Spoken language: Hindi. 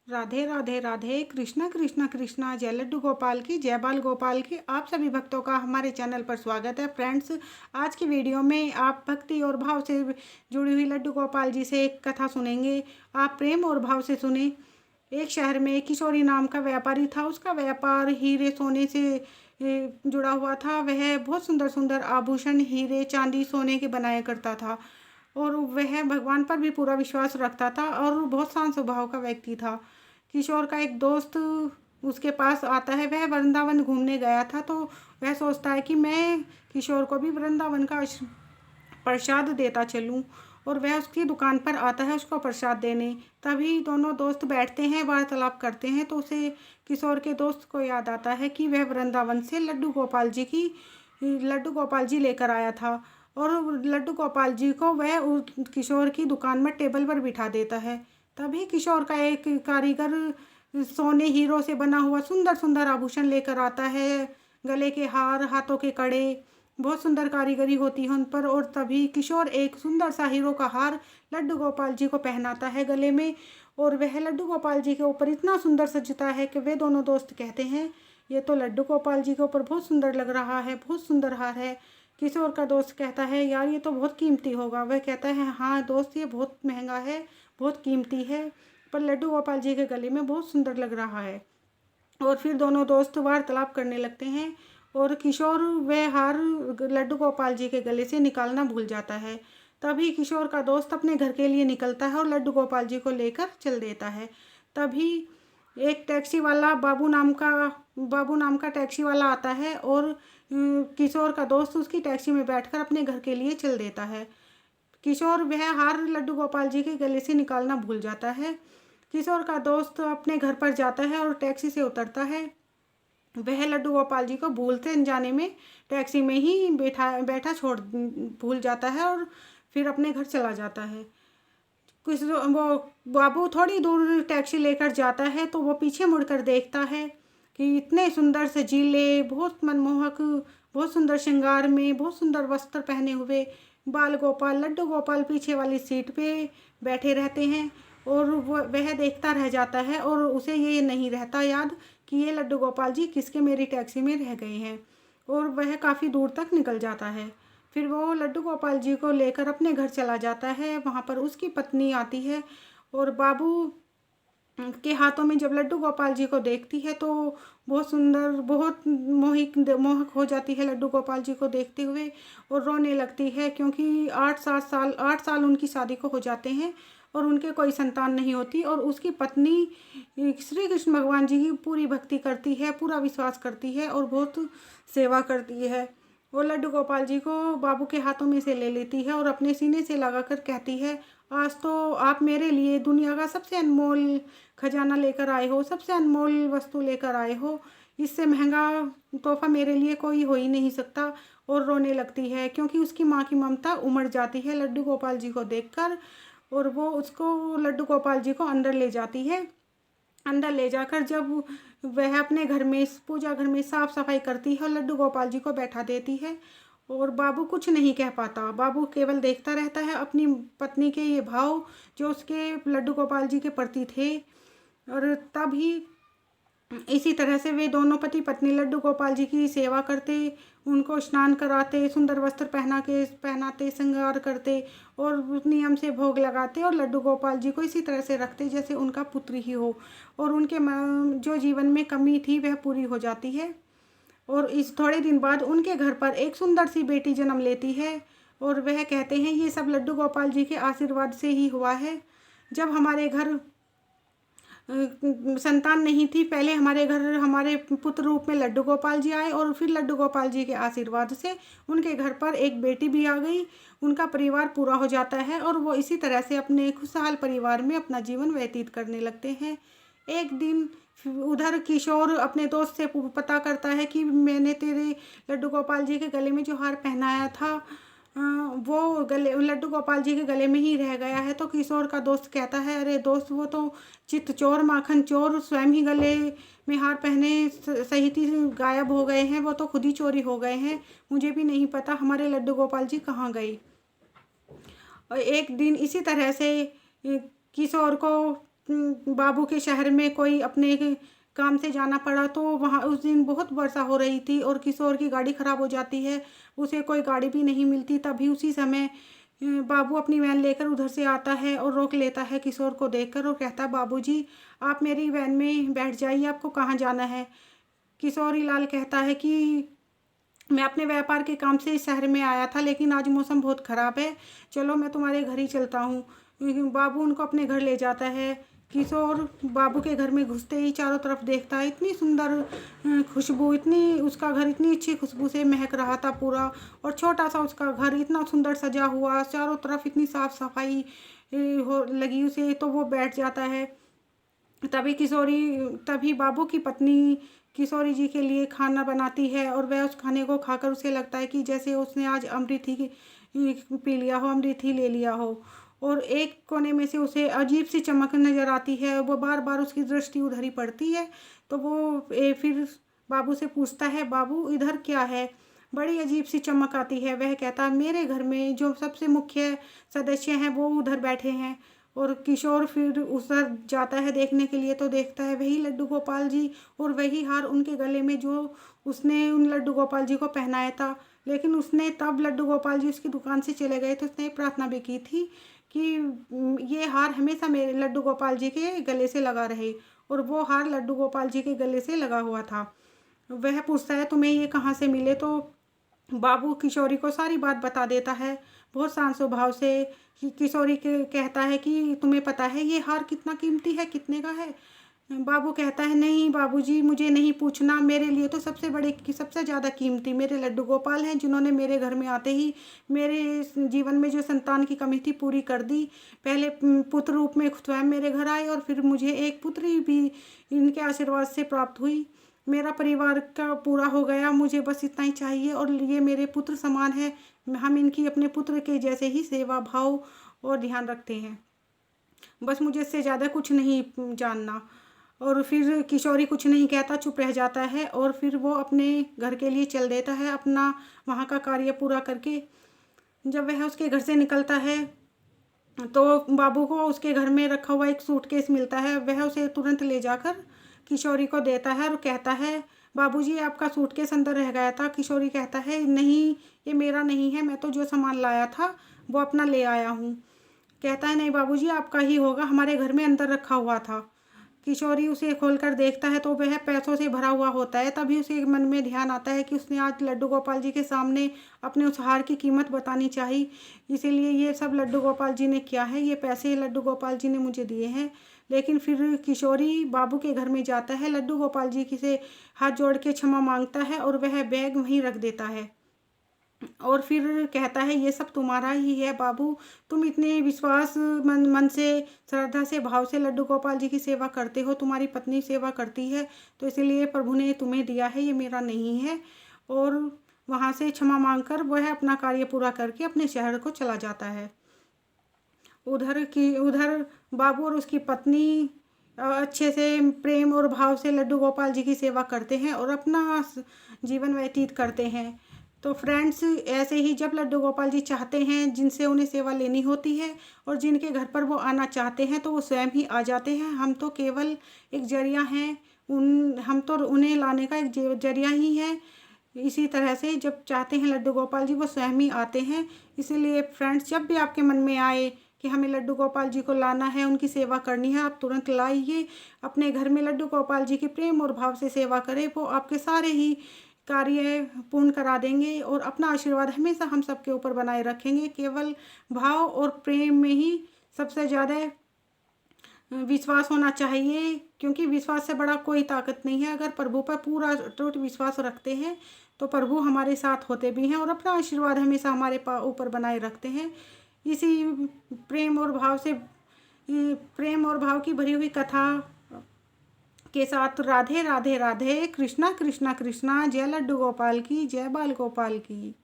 राधे राधे राधे कृष्णा कृष्णा कृष्णा जय लड्डू गोपाल की जय बाल गोपाल की। आप सभी भक्तों का हमारे चैनल पर स्वागत है फ्रेंड्स। आज की वीडियो में आप भक्ति और भाव से जुड़ी हुई लड्डू गोपाल जी से एक कथा सुनेंगे। आप प्रेम और भाव से सुने। एक शहर में एक किशोरी नाम का व्यापारी था। उसका व्यापार हीरे सोने से जुड़ा हुआ था। वह बहुत सुंदर सुंदर आभूषण हीरे चांदी सोने के बनाया करता था और वह भगवान पर भी पूरा विश्वास रखता था और बहुत शांत स्वभाव का व्यक्ति था। किशोर का एक दोस्त उसके पास आता है। वह वृंदावन घूमने गया था तो वह सोचता है कि मैं किशोर को भी वृंदावन का प्रसाद देता चलूं और वह उसकी दुकान पर आता है उसको प्रसाद देने। तभी दोनों दोस्त बैठते हैं, वार्तालाप करते हैं तो उसे किशोर के दोस्त को याद आता है कि वह वृंदावन से लड्डू गोपाल जी लेकर आया था और लड्डू गोपाल जी को वह किशोर की दुकान में टेबल पर बिठा देता है। तभी किशोर का एक कारीगर सोने हीरो से बना हुआ सुंदर सुंदर आभूषण लेकर आता है। गले के हार, हाथों के कड़े, बहुत सुंदर कारीगरी होती है उन पर। और तभी किशोर एक सुंदर सा हीरो का हार लड्डू गोपाल जी को पहनाता है गले में और वह लड्डू गोपाल जी के ऊपर इतना सुंदर सजता है कि वे दोनों दोस्त कहते हैं ये तो लड्डू गोपाल जी के ऊपर बहुत सुंदर लग रहा है, बहुत सुंदर हार है। किशोर का दोस्त कहता है यार ये तो बहुत कीमती होगा। वह कहता है हाँ दोस्त ये बहुत महंगा है, बहुत कीमती है, पर लड्डू गोपाल जी के गले में बहुत सुंदर लग रहा है। और फिर दोनों दोस्त वार्तालाप करने लगते हैं और किशोर वह हार लड्डू गोपाल जी के गले से निकालना भूल जाता है। तभी किशोर का दोस्त अपने घर के लिए निकलता है और लड्डू गोपाल जी को लेकर चल देता है। तभी एक टैक्सी वाला बाबू नाम का टैक्सी वाला आता है और किशोर का दोस्त उसकी टैक्सी में बैठकर अपने घर के लिए चल देता है। किशोर वह हार लड्डू गोपाल जी के गले से निकालना भूल जाता है। किशोर का दोस्त अपने घर पर जाता है और टैक्सी से उतरता है। वह लड्डू गोपाल जी को भूलते अनजाने में टैक्सी में ही बैठा छोड़ भूल जाता है और फिर अपने घर चला जाता है। कुछ वो बाबू थोड़ी दूर टैक्सी लेकर जाता है तो वो पीछे मुड़कर देखता है कि इतने सुंदर से जीले, बहुत मनमोहक, बहुत सुंदर श्रृंगार में, बहुत सुंदर वस्त्र पहने हुए बाल गोपाल लड्डू गोपाल पीछे वाली सीट पे बैठे रहते हैं। और वह देखता रह जाता है और उसे ये नहीं रहता याद कि ये लड्डू गोपाल जी किसके मेरी टैक्सी में रह गए हैं। और वह काफ़ी दूर तक निकल जाता है। फिर वो लड्डू गोपाल जी को लेकर अपने घर चला जाता है। वहाँ पर उसकी पत्नी आती है और बाबू के हाथों में जब लड्डू गोपाल जी को देखती है तो बहुत सुंदर, बहुत मोहक हो जाती है लड्डू गोपाल जी को देखते हुए और रोने लगती है क्योंकि 8 साल उनकी शादी को हो जाते हैं और उनके कोई संतान नहीं होती। और उसकी पत्नी श्री कृष्ण भगवान जी की पूरी भक्ति करती है, पूरा विश्वास करती है और बहुत सेवा करती है। वो लड्डू गोपाल जी को बाबू के हाथों में से ले लेती है और अपने सीने से लगाकर कहती है आज तो आप मेरे लिए दुनिया का सबसे अनमोल खजाना लेकर आए हो, सबसे अनमोल वस्तु लेकर आए हो। इससे महंगा तोहफा मेरे लिए कोई हो ही नहीं सकता। और रोने लगती है क्योंकि उसकी माँ की ममता उमड़ जाती है लड्डू गोपाल जी को देखकर। और वो उसको लड्डू गोपाल जी को अंदर ले जाती है। अंदर ले जाकर जब वह अपने घर में पूजा घर में साफ सफाई करती है और लड्डू गोपाल जी को बैठा देती है और बाबू कुछ नहीं कह पाता। बाबू केवल देखता रहता है अपनी पत्नी के ये भाव जो उसके लड्डू गोपाल जी के प्रति थे। और तभी इसी तरह से वे दोनों पति पत्नी लड्डू गोपाल जी की सेवा करते, उनको स्नान कराते, सुंदर वस्त्र पहनाते, श्रृंगार करते और नियम से भोग लगाते और लड्डू गोपाल जी को इसी तरह से रखते जैसे उनका पुत्र ही हो। और उनके जो जीवन में कमी थी वह पूरी हो जाती है। और इस थोड़े दिन बाद उनके घर पर एक सुंदर सी बेटी जन्म लेती है और वह कहते हैं ये सब लड्डू गोपाल जी के आशीर्वाद से ही हुआ है। जब हमारे घर संतान नहीं थी, पहले हमारे घर हमारे पुत्र रूप में लड्डू गोपाल जी आए और फिर लड्डू गोपाल जी के आशीर्वाद से उनके घर पर एक बेटी भी आ गई। उनका परिवार पूरा हो जाता है और वो इसी तरह से अपने खुशहाल परिवार में अपना जीवन व्यतीत करने लगते हैं। एक दिन उधर किशोर अपने दोस्त से पता करता है कि मैंने तेरे लड्डू गोपाल जी के गले में जो हार पहनाया था वो गले लड्डू गोपाल जी के गले में ही रह गया है। तो किशोर का दोस्त कहता है अरे दोस्त वो तो चित्त चोर माखन चोर स्वयं ही गले में हार पहने सहित ही गायब हो गए हैं, वो तो खुद ही चोरी हो गए हैं, मुझे भी नहीं पता हमारे लड्डू गोपाल जी कहाँ गए। और एक दिन इसी तरह से किशोर को बाबू के शहर में कोई अपने काम से जाना पड़ा, तो वहाँ उस दिन बहुत वर्षा हो रही थी और किशोर की गाड़ी ख़राब हो जाती है, उसे कोई गाड़ी भी नहीं मिलती। तभी उसी समय बाबू अपनी वैन लेकर उधर से आता है और रोक लेता है किशोर को देखकर और कहता है, बाबूजी आप मेरी वैन में बैठ जाइए, आपको कहाँ जाना है। किशोरी लाल कहता है कि मैं अपने व्यापार के काम से इस शहर में आया था, लेकिन आज मौसम बहुत ख़राब है, चलो मैं तुम्हारे घर ही चलता हूँ। बाबू उनको अपने घर ले जाता है। किशोर बाबू के घर में घुसते ही चारों तरफ देखता है, इतनी सुंदर खुशबू, इतनी उसका घर इतनी अच्छी खुशबू से महक रहा था पूरा, और छोटा सा उसका घर इतना सुंदर सजा हुआ, चारों तरफ इतनी साफ सफाई हो लगी उसे, तो वो बैठ जाता है। तभी बाबू की पत्नी किशोरी जी के लिए खाना बनाती है और वह उस खाने को खाकर उसे लगता है कि जैसे उसने आज अमृत ही पी लिया हो, अमृत ही ले लिया हो। और एक कोने में से उसे अजीब सी चमक नज़र आती है, वो बार बार उसकी दृष्टि उधर ही पड़ती है। तो वो फिर बाबू से पूछता है, बाबू इधर क्या है, बड़ी अजीब सी चमक आती है। वह कहता है, मेरे घर में जो सबसे मुख्य सदस्य हैं वो उधर बैठे हैं। और किशोर फिर उधर जाता है देखने के लिए, तो देखता है वही लड्डू गोपाल जी और वही हार उनके गले में जो उसने उन लड्डू गोपाल जी को पहनाया था। लेकिन उसने तब लड्डू गोपाल जी उसकी दुकान से चले गए तो उसने प्रार्थना भी की थी कि ये हार हमेशा मेरे लड्डू गोपाल जी के गले से लगा रहे, और वो हार लड्डू गोपाल जी के गले से लगा हुआ था। वह पूछता है, तुम्हें ये कहाँ से मिले। तो बाबू किशोरी को सारी बात बता देता है बहुत शांत स्वभाव से। किशोरी कहता है कि तुम्हें पता है ये हार कितना कीमती है, कितने का है। बाबू कहता है, नहीं बाबूजी मुझे नहीं पूछना, मेरे लिए तो सबसे ज़्यादा कीमती मेरे लड्डू गोपाल हैं, जिन्होंने मेरे घर में आते ही मेरे जीवन में जो संतान की कमी थी पूरी कर दी। पहले पुत्र रूप में स्वयं मेरे घर आए और फिर मुझे एक पुत्री भी इनके आशीर्वाद से प्राप्त हुई। मेरा परिवार का पूरा हो गया, मुझे बस इतना ही चाहिए, और ये मेरे पुत्र समान है। हम इनकी अपने पुत्र के जैसे ही सेवा भाव और ध्यान रखते हैं, बस मुझे इससे ज़्यादा कुछ नहीं जानना। और फिर किशोरी कुछ नहीं कहता, चुप रह जाता है और फिर वो अपने घर के लिए चल देता है, अपना वहाँ का कार्य पूरा करके। जब वह उसके घर से निकलता है तो बाबू को उसके घर में रखा हुआ एक सूटकेस मिलता है। वह उसे तुरंत ले जाकर किशोरी को देता है और कहता है, बाबूजी आपका सूटकेस अंदर रह गया था। किशोरी कहता है, नहीं ये मेरा नहीं है, मैं तो जो सामान लाया था वो अपना ले आया हूँ। कहता है, नहीं बाबूजी आपका ही होगा, हमारे घर में अंदर रखा हुआ था। किशोरी उसे खोलकर देखता है तो वह पैसों से भरा हुआ होता है। तभी उसे मन में ध्यान आता है कि उसने आज लड्डू गोपाल जी के सामने अपने उस हार की कीमत बतानी चाहिए, इसीलिए ये सब लड्डू गोपाल जी ने किया है, ये पैसे लड्डू गोपाल जी ने मुझे दिए हैं। लेकिन फिर किशोरी बाबू के घर में जाता है, लड्डू गोपाल जी की से हाथ जोड़ के क्षमा मांगता है और वह बैग वहीं रख देता है। और फिर कहता है, ये सब तुम्हारा ही है बाबू, तुम इतने विश्वास मन से श्रद्धा से भाव से लड्डू गोपाल जी की सेवा करते हो, तुम्हारी पत्नी सेवा करती है, तो इसलिए प्रभु ने तुम्हें दिया है, ये मेरा नहीं है। और वहाँ से क्षमा मांगकर वह अपना कार्य पूरा करके अपने शहर को चला जाता है। उधर बाबू और उसकी पत्नी अच्छे से प्रेम और भाव से लड्डू गोपाल जी की सेवा करते हैं और अपना जीवन व्यतीत करते हैं। तो फ्रेंड्स, ऐसे ही जब लड्डू गोपाल जी चाहते हैं, जिनसे उन्हें सेवा लेनी होती है और जिनके घर पर वो आना चाहते हैं, तो वो स्वयं ही आ जाते हैं। हम तो केवल एक जरिया हैं, हम तो उन्हें लाने का एक जरिया ही है। इसी तरह से जब चाहते हैं लड्डू गोपाल जी, वो स्वयं ही आते हैं। इसीलिए फ्रेंड्स, जब भी आपके मन में आए कि हमें लड्डू गोपाल जी को लाना है, उनकी सेवा करनी है, आप तुरंत लाइए। अपने घर में लड्डू गोपाल जी की प्रेम और भाव से सेवा करें, वो आपके सारे ही कार्य पूर्ण करा देंगे और अपना आशीर्वाद हमेशा हम सबके ऊपर बनाए रखेंगे। केवल भाव और प्रेम में ही सबसे ज़्यादा विश्वास होना चाहिए, क्योंकि विश्वास से बड़ा कोई ताकत नहीं है। अगर प्रभु पर पूरा अटूट विश्वास रखते हैं तो प्रभु हमारे साथ होते भी हैं और अपना आशीर्वाद हमेशा हमारे ऊपर बनाए रखते हैं। इसी प्रेम और भाव की भरी हुई कथा के साथ राधे राधे राधे, कृष्णा कृष्णा कृष्णा, जय लड्डू गोपाल की, जय बाल गोपाल की।